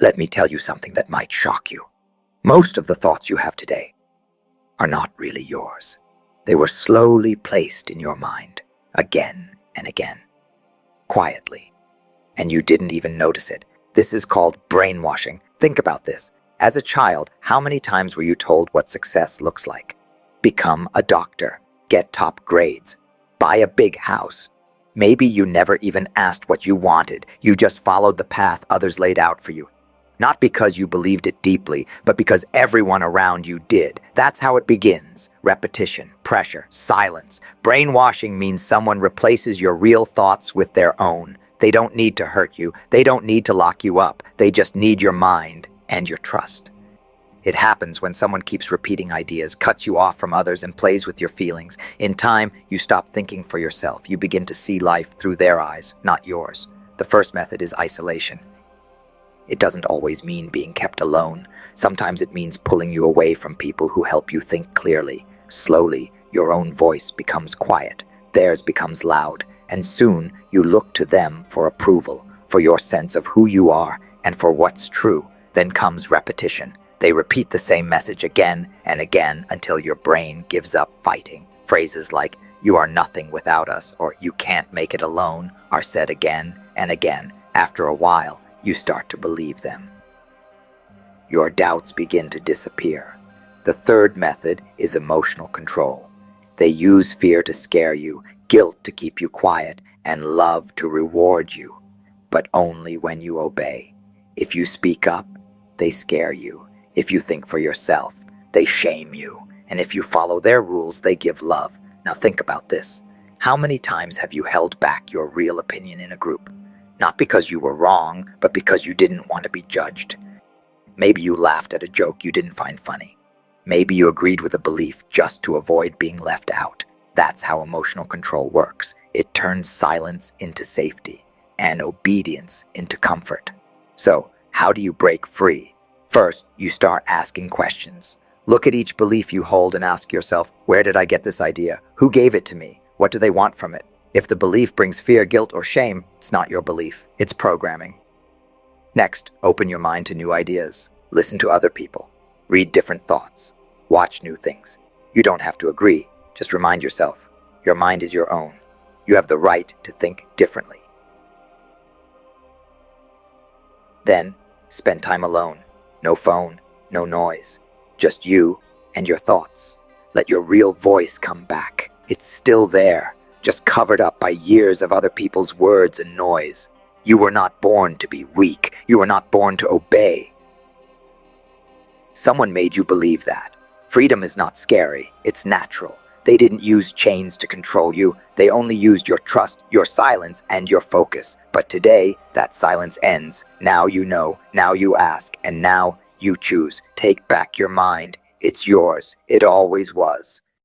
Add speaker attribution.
Speaker 1: Let me tell you something that might shock you. Most of the thoughts you have today are not really yours. They were slowly placed in your mind, again and again, quietly, and you didn't even notice it. This is called brainwashing. Think about this. As a child, how many times were you told what success looks like? Become a doctor, get top grades, buy a big house. Maybe you never even asked what you wanted. You just followed the path others laid out for you. Not because you believed it deeply, but because everyone around you did. That's how it begins. Repetition, pressure, silence. Brainwashing means someone replaces your real thoughts with their own. They don't need to hurt you. They don't need to lock you up. They just need your mind and your trust. It happens when someone keeps repeating ideas, cuts you off from others, and plays with your feelings. In time, you stop thinking for yourself. You begin to see life through their eyes, not yours. The first method is isolation. It doesn't always mean being kept alone. Sometimes it means pulling you away from people who help you think clearly. Slowly, your own voice becomes quiet. Theirs becomes loud. And soon, you look to them for approval, for your sense of who you are and for what's true. Then comes repetition. They repeat the same message again and again until your brain gives up fighting. Phrases like, "You are nothing without us," or "You can't make it alone," are said again and again. After a while, you start to believe them. Your doubts begin to disappear. The third method is emotional control. They use fear to scare you, guilt to keep you quiet, and love to reward you, but only when you obey. If you speak up, they scare you. If you think for yourself, they shame you. And if you follow their rules, they give love. Now think about this. How many times have you held back your real opinion in a group? Not because you were wrong, but because you didn't want to be judged. Maybe you laughed at a joke you didn't find funny. Maybe you agreed with a belief just to avoid being left out. That's how emotional control works. It turns silence into safety and obedience into comfort. So, how do you break free? First, you start asking questions. Look at each belief you hold and ask yourself, where did I get this idea? Who gave it to me? What do they want from it? If the belief brings fear, guilt, or shame, it's not your belief. It's programming. Next, open your mind to new ideas. Listen to other people. Read different thoughts. Watch new things. You don't have to agree. Just remind yourself, your mind is your own. You have the right to think differently. Then, spend time alone. No phone, no noise. Just you and your thoughts. Let your real voice come back. It's still there, just covered up by years of other people's words and noise. You were not born to be weak. You were not born to obey. Someone made you believe that. Freedom is not scary, it's natural. They didn't use chains to control you. They only used your trust, your silence, and your focus. But today, that silence ends. Now you know, now you ask, and now you choose. Take back your mind. It's yours. It always was.